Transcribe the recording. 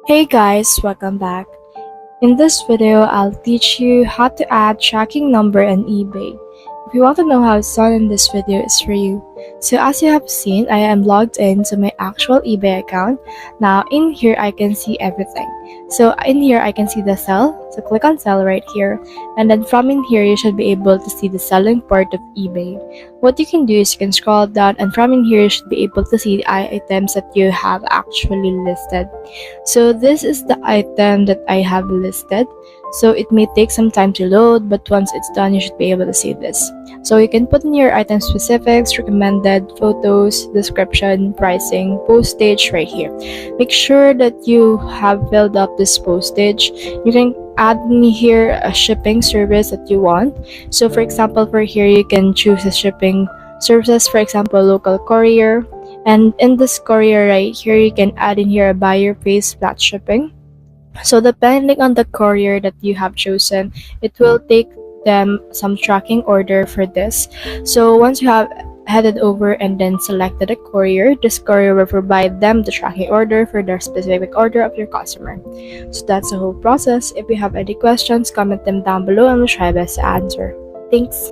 Hey guys, welcome back. In this video, I'll teach you how to add tracking number on eBay. If you want to know how it's done in this video, it's for you. So as you have seen, I am logged into my actual eBay account. Now in here, I can see everything. So in here, I can see the sell. So click on sell right here. And then from in here, you should be able to see the selling part of eBay. What you can do is you can scroll down, and from in here, you should be able to see the items that you have actually listed. So this is the item that I have listed. So it may take some time to load, but once it's done, you should be able to see this. So you can put in your item specifics, recommended, photos, description, pricing, postage right here. Make sure that you have filled up this postage. You can add in here a shipping service that you want. So for example, for here, you can choose a shipping services, for example, local courier. And in this courier right here, you can add in here a buyer pays flat shipping. So depending on the courier that you have chosen, it will take them some tracking order for this. So once you have headed over and then selected a courier, this courier will provide them the tracking order for their specific order of your customer. So that's the whole process. If you have any questions, comment them down below and we'll try our best to answer. Thanks.